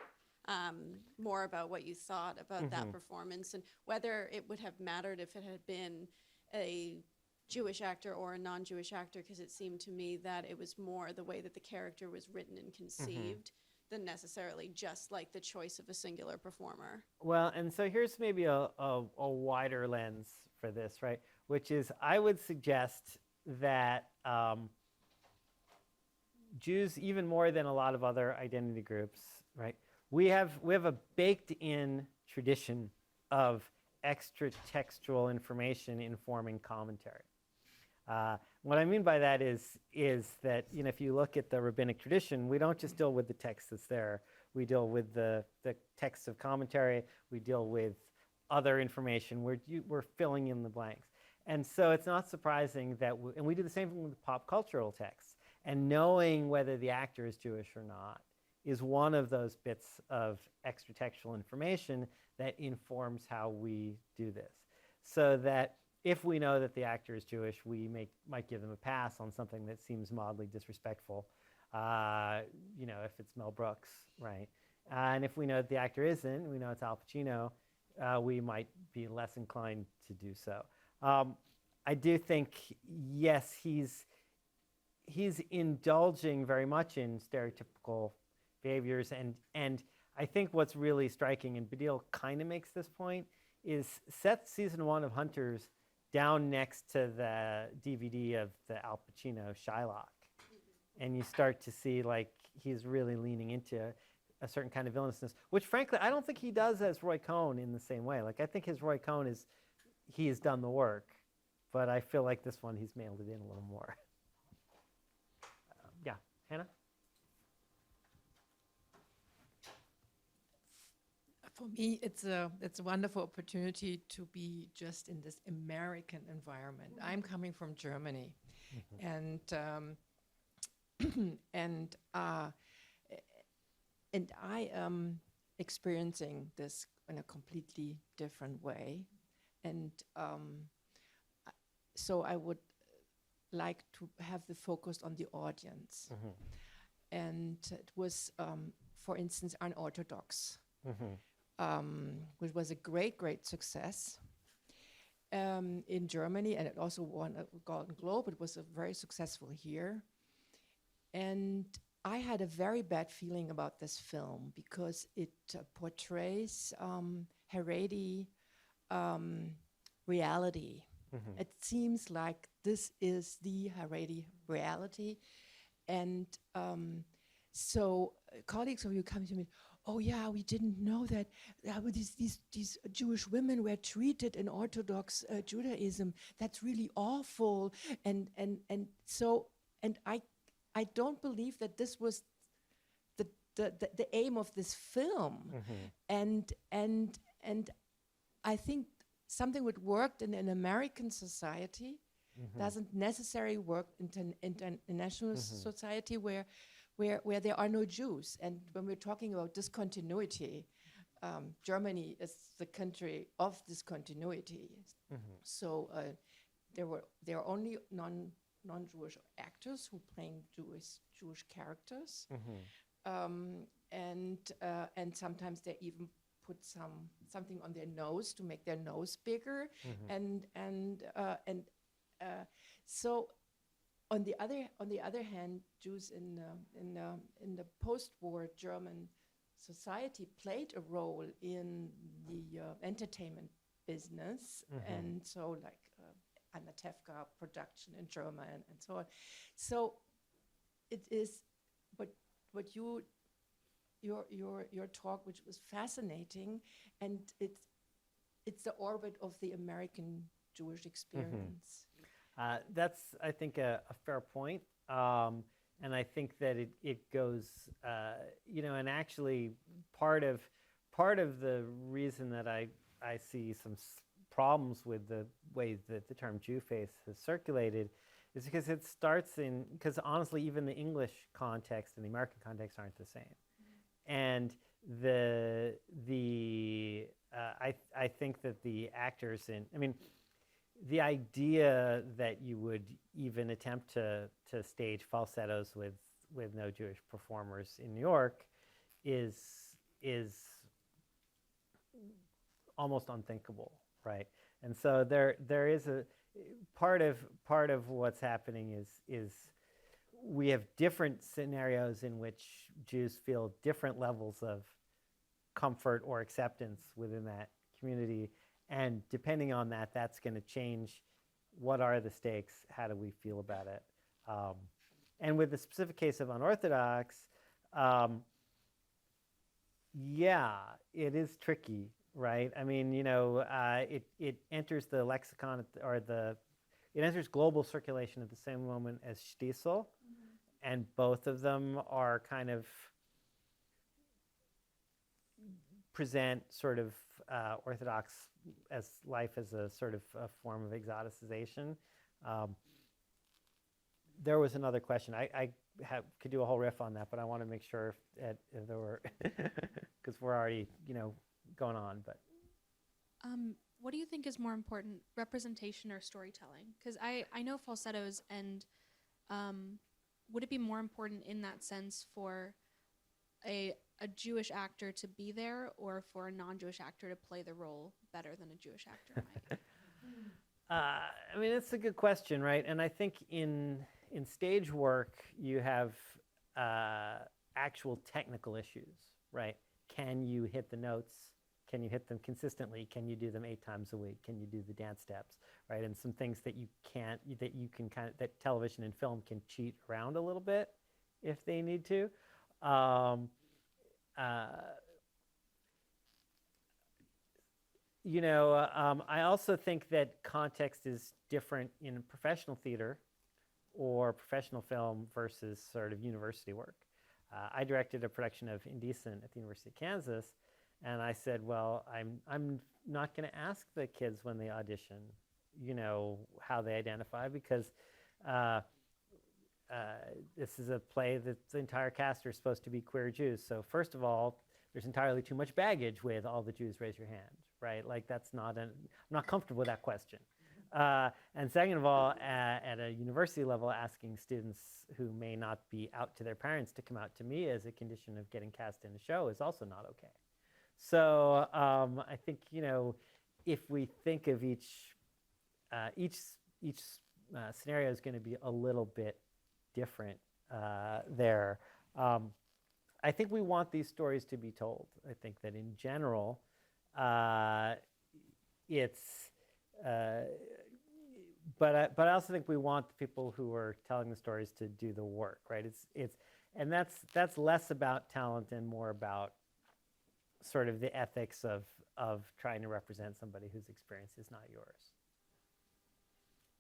more about what you thought about that performance and whether it would have mattered if it had been a Jewish actor or a non-Jewish actor, because it seemed to me that it was more the way that the character was written and conceived than necessarily just like the choice of a singular performer. Well, and so here's maybe a wider lens for this, right? Which is, I would suggest that Jews, even more than a lot of other identity groups, right? We have a baked-in tradition of extra textual information informing commentary. What I mean by that is that, you know, if you look at the rabbinic tradition, we don't just deal with the text that's there. We deal with the text of commentary. We deal with other information. We're filling in the blanks. And so it's not surprising that, and we do the same thing with pop cultural texts. And knowing whether the actor is Jewish or not is one of those bits of extra textual information that informs how we do this. So that if we know that the actor is Jewish, we might give them a pass on something that seems mildly disrespectful, you know, if it's Mel Brooks, right? And if we know that the actor isn't, we know it's Al Pacino, we might be less inclined to do so. I do think, yes, he's indulging very much in stereotypical behaviors, and I think what's really striking, and Badil kind of makes this point, is set season 1 of Hunters down next to the DVD of the Al Pacino Shylock, and you start to see like he's really leaning into a certain kind of villainousness, which frankly I don't think he does as Roy Cohn in the same way. Like I think his Roy Cohn he has done the work, but I feel like this one he's mailed it in a little more. Yeah, Hannah? For me, it's a wonderful opportunity to be just in this American environment. I'm coming from Germany, and and I am experiencing this in a completely different way, and so I would like to have the focus on the audience, and it was, for instance, Unorthodox. Which was a great success in Germany, and it also won a Golden Globe. It was very successful here. And I had a very bad feeling about this film because it portrays Haredi reality. It seems like this is the Haredi reality. And so colleagues of you come to me, oh yeah, we didn't know that these Jewish women were treated in Orthodox Judaism. That's really awful. And I don't believe that this was the aim of this film. And I think something would work in an American society doesn't necessarily work in international society where there are no Jews. And when we're talking about discontinuity, Germany is the country of discontinuity. So there are only non-Jewish actors who playing Jewish characters, and sometimes they even put something on their nose to make their nose bigger, so. On the other hand, Jews in the post-war German society played a role in the entertainment business, and so like Anna Tefka production in German and so on. So it is what your talk, which was fascinating, and it's the orbit of the American Jewish experience. That's, I think, a fair point. And I think that it goes, and actually part of the reason that I see some problems with the way that the term Jewface has circulated is because it starts because honestly, even the English context and the American context aren't the same. And I think that the actors the idea that you would even attempt to stage falsettos with no Jewish performers in New York is almost unthinkable, right? And so there is a part of what's happening is we have different scenarios in which Jews feel different levels of comfort or acceptance within that community. And depending on that, that's going to change what are the stakes, how do we feel about it. And with the specific case of unorthodox, yeah, it is tricky, right? I mean, it enters the lexicon it enters global circulation at the same moment as Stiesel, and both of them are kind of present sort of Orthodox as life as a sort of a form of exoticization. There was another question. I could do a whole riff on that, but I want to make sure if there were, because we're already going on. But what do you think is more important, representation or storytelling? Because I know falsettos, and would it be more important in that sense for a Jewish actor to be there, or for a non-Jewish actor to play the role better than a Jewish actor might? I mean, it's a good question, right? And I think in stage work, you have actual technical issues, right? Can you hit the notes? Can you hit them consistently? Can you do them 8 times a week? Can you do the dance steps, right? And some things that you can't, that television and film can cheat around a little bit if they need to. I also think that context is different in professional theater or professional film versus sort of university work. I directed a production of Indecent at the University of Kansas, and I said, well, I'm not going to ask the kids when they audition, how they identify, because this is a play that the entire cast are supposed to be queer Jews. So first of all, there's entirely too much baggage with all the Jews raise your hand, right? Like I'm not comfortable with that question. And second of all, at a university level, asking students who may not be out to their parents to come out to me as a condition of getting cast in a show is also not okay. So I think, if we think of each scenario is going to be a little bit different there. I think we want these stories to be told. I think that in general, it's, but I also think we want the people who are telling the stories to do the work, right? And that's less about talent and more about sort of the ethics of trying to represent somebody whose experience is not yours.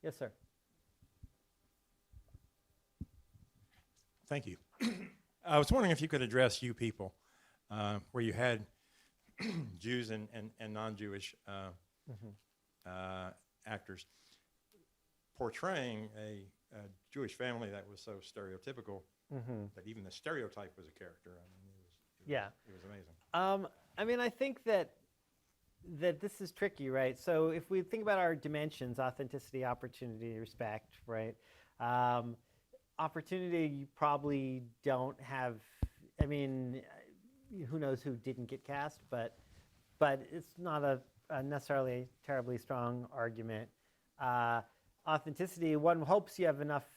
Yes, sir. Thank you. I was wondering if you could address You People, where you had Jews and non-Jewish actors portraying a Jewish family that was so stereotypical that even the stereotype was a character. I mean, it was amazing. I mean, I think that this is tricky, right? So if we think about our dimensions, authenticity, opportunity, respect, right? Opportunity, you probably don't have, I mean, who knows who didn't get cast, but it's not a necessarily terribly strong argument. Authenticity, one hopes you have enough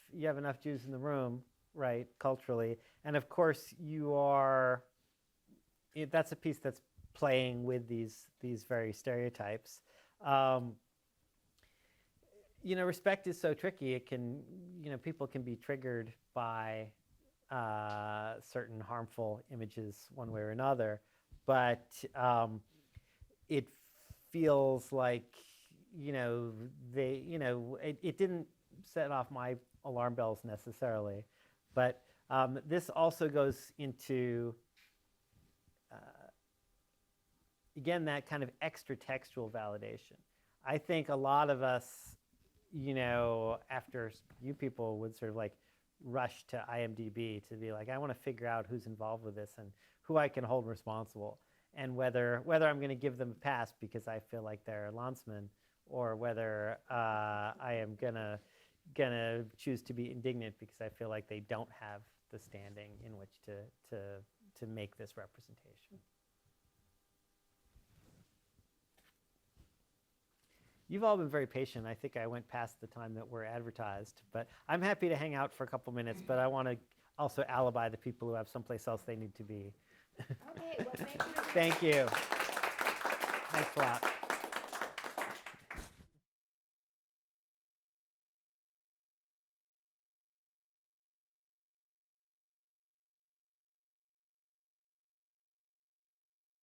Jews in the room, right, culturally, and of course you are that's a piece that's playing with these very stereotypes. Respect is so tricky. It can, people can be triggered by certain harmful images one way or another, but it feels like, it didn't set off my alarm bells necessarily, but this also goes into, again, that kind of extra textual validation. I think a lot of us, after you people would sort of like rush to IMDb to be like, I want to figure out who's involved with this and who I can hold responsible, and whether I'm going to give them a pass because I feel like they're a landsman, or whether I am gonna choose to be indignant because I feel like they don't have the standing in which to make this representation. You've all been very patient. I think I went past the time that we're advertised, but I'm happy to hang out for a couple minutes, but I want to also alibi the people who have someplace else they need to be. Okay, well, thank you. Thank you. Thanks a lot.